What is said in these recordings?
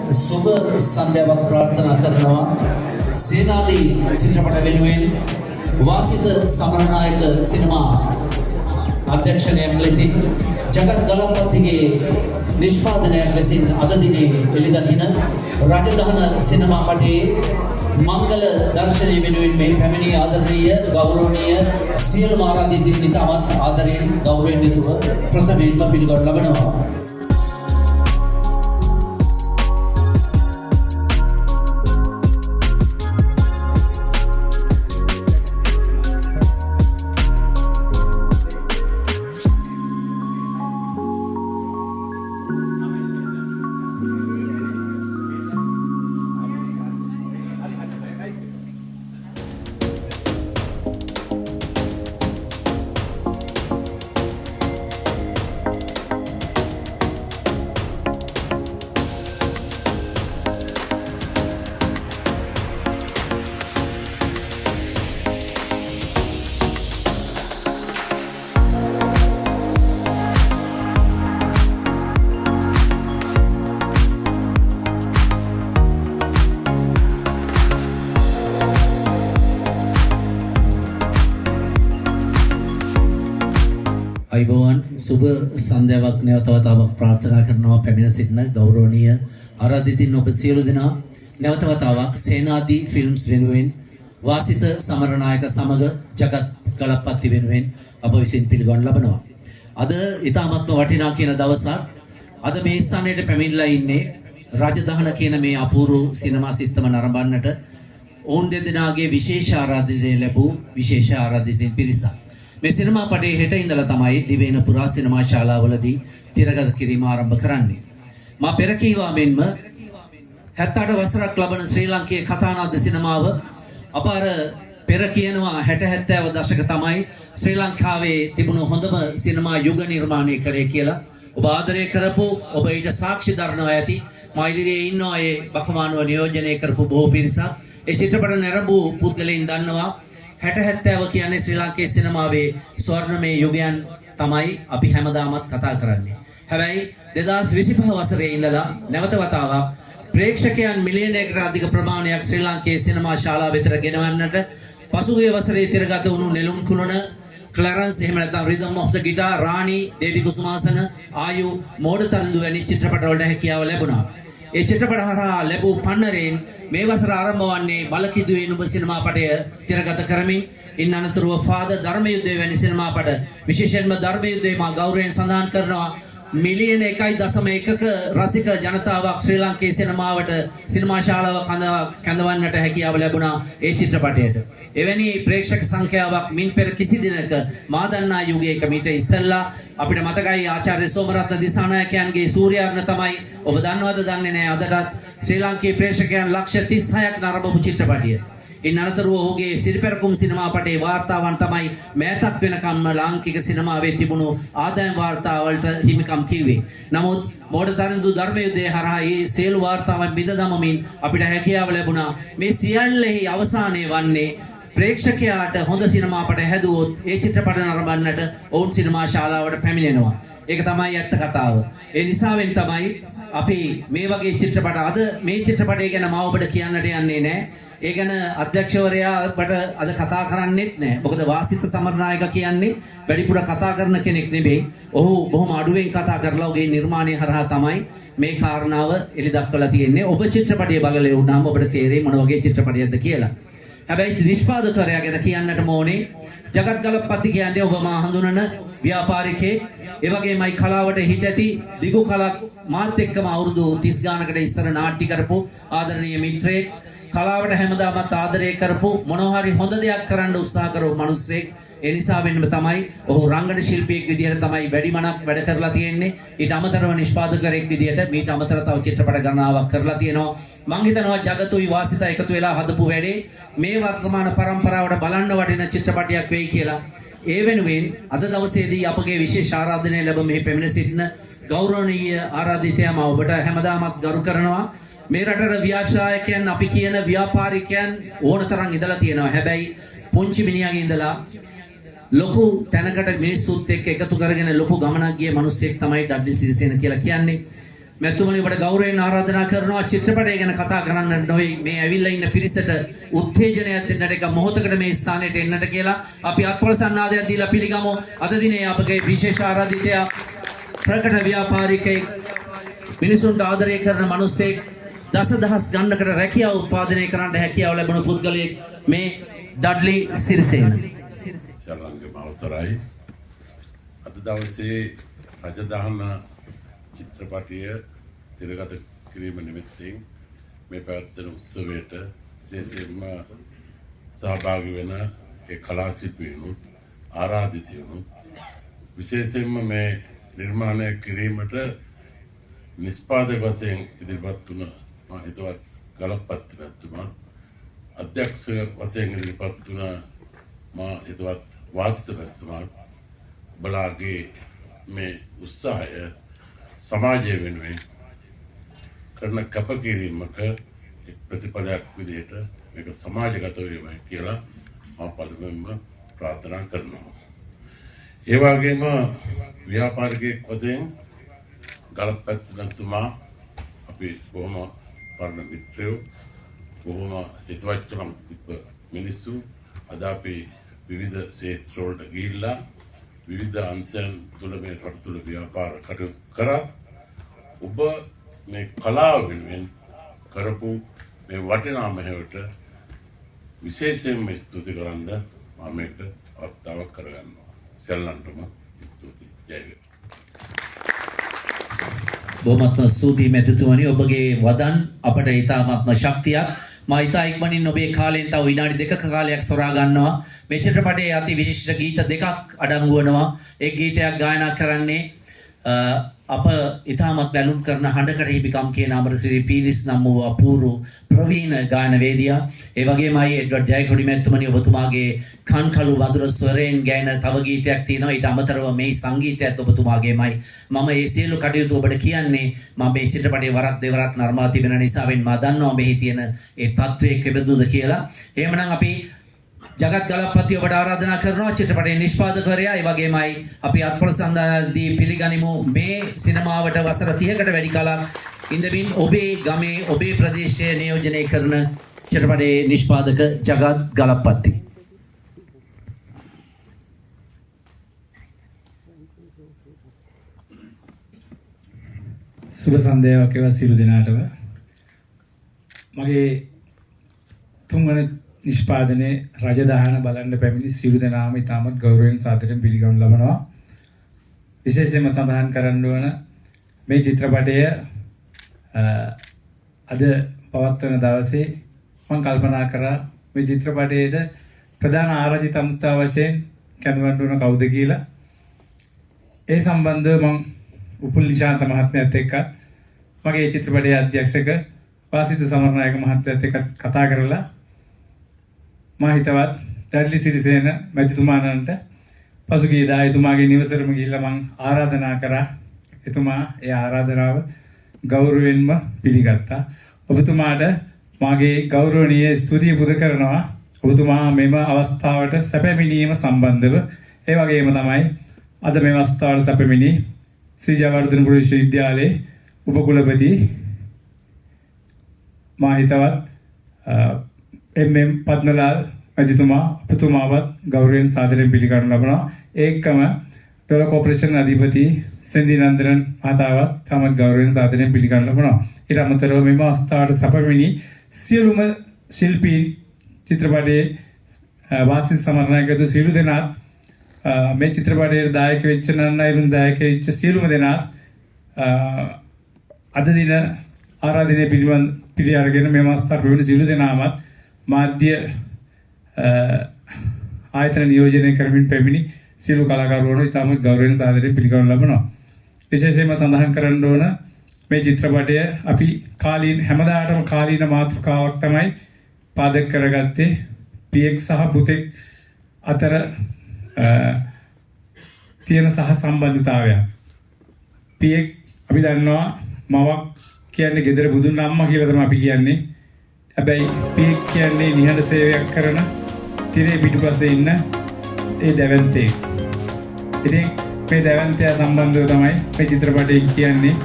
සුබ සන්ධ්‍යාවක් ප්‍රාර්ථනා කරනවා සේනාදී චිත්‍රපට වෙනුවෙන් වාසිත සමරනායක සිනමා අධ්‍යක්ෂණයක් ලෙසින් ජගත් ගලපතිගේ නිෂ්පාදනයක් ලෙසින් අද දිනේ එළිදකින රජදහන සිනමා පටයේ මංගල දර්ශනය වෙනුවෙන් මේ පැමිණි ආදරණීය ගෞරවනීය සියලුම ආරාධිතයින් ඉතාමත් ආදරයෙන් ගෞරවයෙන් යුතුව ප්‍රථමයෙන්ම පිළිගනු ලබනවා. අයිබෝවන් සුබ සන්ධ්‍යාවක් නැවතවතාවක් ප්‍රාර්ථනා කරනවා පැමිණ සිටින ගෞරවනීය ආරාධිතින් ඔබ සියලු දෙනා නැවතවතාවක් සේනාදී ෆිල්ම්ස් වෙනුවෙන් වාසිත සමරනායක සමග ජගත් ගලප්පති වෙනුවෙන් අප විසින් පිළිගනු ලබනවා. අද ඊටාත්ම වටිනා කියන දවසක්. අද මේ ස්ථානයේ පැමිණලා ඉන්නේ රජදහන කියන මේ අපූර්ව සිනමා සිත්තම නරඹන්නට ඔවුන් දෙදෙනාගේ විශේෂ ආරාධනය ලැබූ විශේෂ ආරාධිතින් පිරිසක්. මේ සිනමා පටයේ හෙට ඉඳලා තමයි දිවයින පුරා සිනමා ශාලාවලදී තිරගත කිරීම ආරම්භ කරන්නේ. මා පෙර කීවා මෙන්ම 78 වසරක් ලබන ශ්‍රී ලංකේ කතානාද සිනමාව අපාර පෙර කියනවා 60 70 දශක තමයි ශ්‍රී ලංකාවේ තිබුණු හොඳම සිනමා යුග නිර්මාණය කරේ කියලා. ඔබ ආදරය කරපු ඔබ ඊට සාක්ෂි දරනවා ඇති. මා ඉදිරියේ ඉන්නවා ඒ බකමානුව නියෝජනය කරපු බොහෝ පිරිසක්. ඒ චිත්‍රපට නැරඹූ පුද්ගලයන් දන්නවා 60 70 කියන්නේ ශ්‍රී ලංකේ සිනමාවේ ස්වර්ණමය යුගයන් තමයි අපි හැමදාමත් කතා කරන්නේ. හැබැයි 2025 වසරේ ඉඳලා නැවත වතාවක් ප්‍රේක්ෂකයන් මිලියනයකට අධික ප්‍රමාණයක් ශ්‍රී ලංකේ සිනමා ශාලා වෙතට ගෙනවන්නට පසුගිය වසරේ තිරගත වුණු නෙළුම් කුළුණ ක්ලරන්ස් එහෙම නැත්නම් රිදම් ඔෆ් ද ගිටාර් රාණි දේවි කුසුමාසන ආයු මෝඩ තරඳු වැනි චිත්‍රපට වලට හැකියාව ලැබුණා. ඒ චිත්‍රපට හරහා ලැබූ පන්නරෙන් මේ වසර ආරම්භ වන්නේ බලකිදුවේ නුඹ සිනමා පටය තිරගත කරමින් ඉන් අනතුරුව ෆාදර් ධර්මයුද්ධය වැනි සිනමා පට විශේෂයෙන්ම ධර්මයුද්ධය මා ගෞරවයෙන් සඳහන් කරනවා මිලියන 1.1ක රසික ජනතාවක් ශ්‍රී ලංකේ සිනමාවට සිනමා ශාලාවක් කැඳවන්නට හැකියාව ලැබුණා ඒ චිත්‍රපටයට. එවැනි ප්‍රේක්ෂක සංඛ්‍යාවක් මින් පෙර කිසි දිනක මා දන්නා යුගයක මීට ඉස්සෙල්ලා අපිට මතකයි ආචාර්ය සෝමරත්න දිසානායකයන්ගේ සූර්යාර්ණ තමයි ඔබ දන්නවද දන්නේ නැහැ අදටත් ශ්‍රී ලංකේ ප්‍රේක්ෂකයන් ලක්ෂ 36ක් නරඹපු චිත්‍රපටිය. ඉන් අනතුරුව ඔහුගේ සිරිපැරකුම් සිනමා පටේ වාර්තාවන් තමයි මෑතක් වෙනකම්ම ලාංකික සිනමාවේ තිබුණු ආදායම් වාර්තාවලට හිමිකම් කිව්වේ. නමුත් මෝඩ තරඳු ධර්මයුද්ධය හරහා මේ සියලු වාර්තාවන් බිඳ දමමින් අපිට හැකියාව ලැබුණා මේ සියල්ලෙහි අවසානයේ වන්නේ ප්‍රේක්ෂකයාට හොඳ සිනමා පට හැදුවොත් ඒ චිත්‍රපට නරඹන්නට ඔවුන් සිනමා ශාලාවට පැමිණෙනවා. ඒක තමයි ඇත්ත කතාව. ඒ නිසාවෙන් තමයි අපි මේ වගේ චිත්‍රපට අද මේ චිත්‍රපටය ගැන මම ඔබට කියන්නට යන්නේ නැහැ. ඒ ගැන අධ්‍යක්ෂවරයා අපට අද කතා කරන්නෙත් නැහැ. මොකද වාසිත සමරනායක කියන්නේ වැඩිපුර කතා කරන කෙනෙක් නෙවෙයි. ඔහු බොහොම අඩුවෙන් කතා කරලා ඔහුගේ නිර්මාණය හරහා තමයි මේ කාරණාව එලි දක්වලා තියෙන්නේ. ඔබ චිත්‍රපටය බලලා වුණාම ඔබට තේරෙයි මොන වගේ චිත්‍රපටයක්ද කියලා. හැබැයි නිෂ්පාදකවරයා ගැන කියන්නට ඕනේ ජගත් ගලප්පති කියන්නේ ඔබ මා හඳුනන ව්‍යාපාරිකයෙක්. ඒ වගේමයි කලාවට හිත ඇති දිගු කලක් මාත් එක්කම අවුරුදු 30 ගානකට ඉස්සර නාට්‍ය කරපු ආදරණීය මිත්‍රයෙක්. කලාවට හැමදාමත් ආදරය කරපු මොනවා හරි හොඳ දෙයක් කරන්න උත්සාහ කරපු මිනිස්සෙක්. ඒ නිසා වෙන්නම තමයි ඔහු රංගන ශිල්පියෙක් විදිහට තමයි වැඩිමනක් වැඩ කරලා තියෙන්නේ. ඊට අමතරව නිෂ්පාදකයෙක් විදිහට මීට අමතරව තව චිත්‍රපට ගණනාවක් කරලා තියෙනවා. මම හිතනවා ජගතුයි වාසිත එකතු වෙලා හදපු වැඩේ මේ වර්තමාන පරම්පරාවට බලන්න වටින චිත්‍රපටයක් වෙයි කියලා. ඒ වෙනුවෙන් අද දවසේදී අපගේ විශේෂ ආරාධනය ලැබ මෙහි පැමිණ සිටින ගෞරවනීය ආරාධිතයම ඔබට හැමදාමත් ගරු කරනවා. මේ රටේ ව්‍යවසායකයන් අපි කියන ව්‍යාපාරිකයන් ඕන තරම් ඉඳලා තියෙනවා. හැබැයි පුංචි මිනිහාගේ ඉඳලා ලොකු තැනකට මිනිස්සුත් එක්ක එකතු කරගෙන ලොකු ගමනක් ගිය මිනිස්සෙක් තමයි ඩඩ්ලි සිරිසේන කියලා කියන්නේ. මෙතුමනි ඔබට ගෞරවයෙන් ආරාධනා කරනවා චිත්‍රපටය ගැන කතා කරන්න නොවේ මේ ඇවිල්ලා ඉන්න පිරිසට උත්තේජනයක් දෙන්නට එක මොහොතකට මේ ස්ථානයට එන්නට කියලා අපි අත්පොළ සන්නාදයක් දීලා පිළිගමු. අද දිනේ අපගේ විශේෂ ආරාධිතයා ප්‍රකට ව්‍යාපාරිකයෙක් මිනිසුන්ට ආදරය කරන මිනිසෙක් දසදහස් ගණනකට රැකියාව උත්පාදනය කරන්න හැකියාව ලැබුණු පුද්ගලයෙක් මේ ඩඩ්ලි සිරිසේන. ශරණංගම අවසරයි. අද දවසේ රජදහන චිත්‍රපටය තිරගත කිරීම නිමිත්තෙන් මේ පැවැත්වෙන උත්සවයට විශේෂයෙන්ම සහභාගී වෙන ඒ කලා ශිල්පීනුත් ආරාධිතයනුත් විශේෂයෙන්ම මේ නිර්මාණය කිරීමට නිෂ්පාදක වශයෙන් ඉදිරිපත් වුණ මා හිතවත් ගලප්පත් මැතිතුමාත් අධ්‍යක්ෂ වශයෙන් ඉදිරිපත් වුණ මා හිතවත් වාසිත මැතිතුමාත් බලාගේ මේ උත්සාහය සමාජය වෙනුවෙන් කරන කැපකිරීමක ප්‍රතිඵලයක් විදිහට මේක සමාජගත වේවයි කියලා මම පළමුවෙන්ම ප්‍රාර්ථනා කරනවා. ඒ වගේම ව්‍යාපාරිකයෙක් වශයෙන් ගලප්පත් මැතිතුමා අපි බොහොම පරණ මිත්‍රයෝ බොහොම හිතවත්කම් තිබ්බ මිනිස්සු අද අපි විවිධ ක්ෂේත්‍ර වලට ගිහිල්ලා විවිධ අංශයන් තුළ මේ රට තුළ ව්‍යාපාර කටයුතු කරත් ඔබ මේ කලාව වෙනුවෙන් කරපු මේ වටිනා මෙහෙවට විශේෂයෙන්ම ස්තුති කරන්න මම මේක අවස්ථාවක් කරගන්නවා. සෙල්ලන්ටම ස්තුතියි. ජය වේවා. බොහොමත්ම ස්තුතියි මැතිතුමනි ඔබගේ වදන් අපට ඉතාමත්ම ශක්තියක්. මා ඉතා ඉක්මනින් ඔබේ කාලයෙන් තව විනාඩි 2ක කාලයක් සොරා ගන්නවා. මේ චිත්‍රපටයේ අති විශිෂ්ට ගීත දෙකක් අඩංගු වෙනවා. එක් ගීතයක් ගායනා කරන්නේ අප ඉතාමත් බැලුම් කරන හඬකට හිමිකම් කියන අමරසිරි පීරිස් නම් වූ අපූර්ව ප්‍රවීණ ගායන වේදියා. ඒ වගේමයි එඩ්වඩ් ජයකොඩි මැතිතුමනි ඔබතුමාගේ කන්කලු වඳුර ස්වරයෙන් ගායන තව ගීතයක් තියෙනවා. ඊට අමතරව මේ සංගීතයත් ඔබතුමාගේමයි. මම මේ සියලු කටයුතු ඔබට කියන්නේ මම මේ චිත්‍රපටයේ වරක් දෙවරක් නර්මා තිබෙන නිසාවෙන් මම දන්නවා මෙහි තියෙන ඒ තත්වයේ කෙබඳුද කියලා. එහෙමනම් අපි ජගත් ගලප්පති ඔබට ආරාධනා කරනවා චිත්‍රපටයේ නිෂ්පාදකවරයා. ඒ වගේමයි අපි අත්පොළ සන්දානදී පිළිගනිමු මේ සිනමාවට වසර 30කට වැඩි කාලයක් ඉඳමින් ඔබේ ගමේ ඔබේ ප්‍රදේශයේ නියෝජනය කරන චිත්‍රපටයේ නිෂ්පාදක ජගත් ගලප්පති. සුබ සන්ධ්‍යාවක් වේවා සියලු දෙනාටම. මගේ තුන්වන නිෂ්පාදනයේ රජදහන බලන්න පැමිණි සියලු දෙනාම ඉතාමත් ගෞරවයෙන් සාදරයෙන් පිළිගනු ලබනවා. විශේෂයෙන්ම සඳහන් කරන්න ඕන මේ චිත්‍රපටය අද පවත්වන දවසේ මම කල්පනා කරා මේ චිත්‍රපටයේට ප්‍රධාන ආරාධිත අමුත්තා වශයෙන් කැඳවන්න ඕන කවුද කියලා. ඒ සම්බන්ධව මම උපුල් නිශාන්ත මහත්මයාත් එක්ක මගේ චිත්‍රපටයේ අධ්‍යක්ෂක වාසිත සමරනායක මහත්මයාත් එක්ක කතා කරලා මා හිතවත් ඩඩ්ලි සිරිසේන මැතිතුමාණන්ට පසුගියදා එතුමාගේ නිවසටම ගිහිල්ලා මං ආරාධනා කරා. එතුමා ඒ ආරාධනාව ගෞරවයෙන්ම පිළිගත්තා. ඔබතුමාට මාගේ ගෞරවනීය ස්තුතිය පුද කරනවා. ඔබතුමා මෙම අවස්ථාවට සැපැමිණීම සම්බන්ධව. ඒ වගේම තමයි අද මේ අවස්ථාවට සැපැමිණි ශ්‍රී ජයවර්ධනපුර විශ්වවිද්‍යාලයේ උපකුලපති මා හිතවත් එම්.එම්. පද්මලාල් මැතිතුමා ඔබතුමාවත් ගෞරවයෙන් සාදරයෙන් පිළිගනු ලබනවා. ඒකම ඩොලර් කෝපරේෂන් අධිපති සෙන්දි නන්දරන් මහතාවත් තමත් ගෞරවයෙන් සාදරයෙන් පිළිගනු ලබනවා. ඊට අමතරව මෙම අවස්ථාවට සැපැමිණි සියලුම ශිල්පීන් චිත්‍රපටයේ වාසිත සමරනායකතු සියලු දෙනාත් මේ චිත්‍රපටයේ දායක වෙච්ච නන්නයිරුන් දායක වෙච්ච සියලුම දෙනාත් අද දින ආරාධනය පිළි අරගෙන මේ අවස්ථාවට පැමිණි සියලු දෙනාමත් මාධ්‍ය ආයතන නියෝජනය කරමින් පැමිණි සියලු කලාකරුවන්ව ඉතාමත් ගෞරවයෙන් සාදරයෙන් පිළිගනු ලබනවා. විශේෂයෙන්ම සඳහන් කරන්න ඕන මේ චිත්‍රපටය අපි හැමදාටම කාලීන මාතෘකාවක් තමයි පාදක කරගත්තේ. පියෙක් සහ පුතෙක් අතර තියෙන සහ සම්බන්ධතාවයක්. පියෙක් අපි දන්නවා මවක් කියන්නේ ගෙදර බුදුන් අම්මා කියලා තමයි අපි කියන්නේ. හැබැයි පියෙක් කියන්නේ නිහඬ සේවයක් කරන තිරේ පිටුපස්සේ ඉන්න ඒ දැවැන්තයෙක්. ඉතින් මේ දැවැන්තයා සම්බන්ධව තමයි මේ චිත්‍රපටයෙන් කියන්නේ.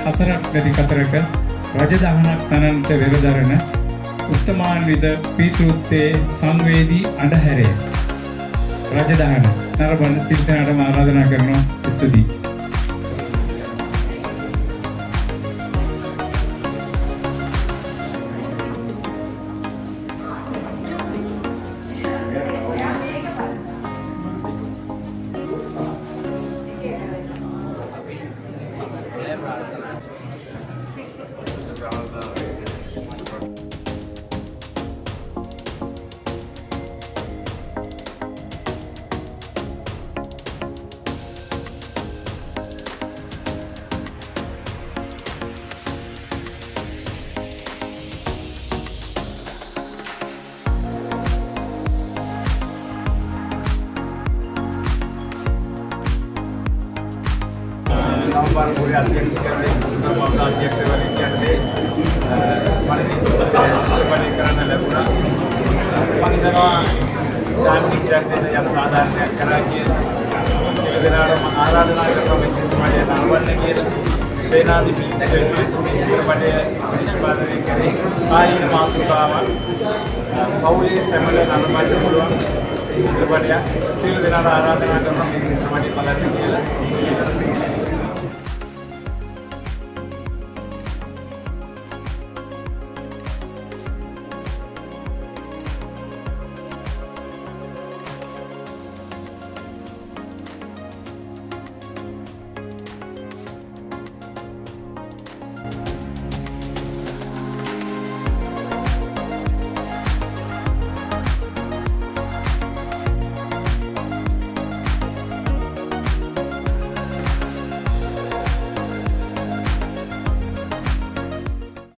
හසරක් නැති කතරක රජදහනක් තනන්ට වෙරදරන උත්තමාන්විත පීතෘත්තේ සංවේදී අඩහැරේ රජදහන නරඹන්න සිල්තනටම ආරාධනා කරනවා. ස්තුතියි. पूरे अध्यक्ष अध्यक्ष चित्रपटीकरण लग्न यम साधारण कराची आराधना चित्रपटी सेनाधिपति चित्रपटी निष्पादने करी आयन मातृभाव पौली सेमल हनुमान चित्रपटिया शिव दिन आराधना चित्रपटी पद्धति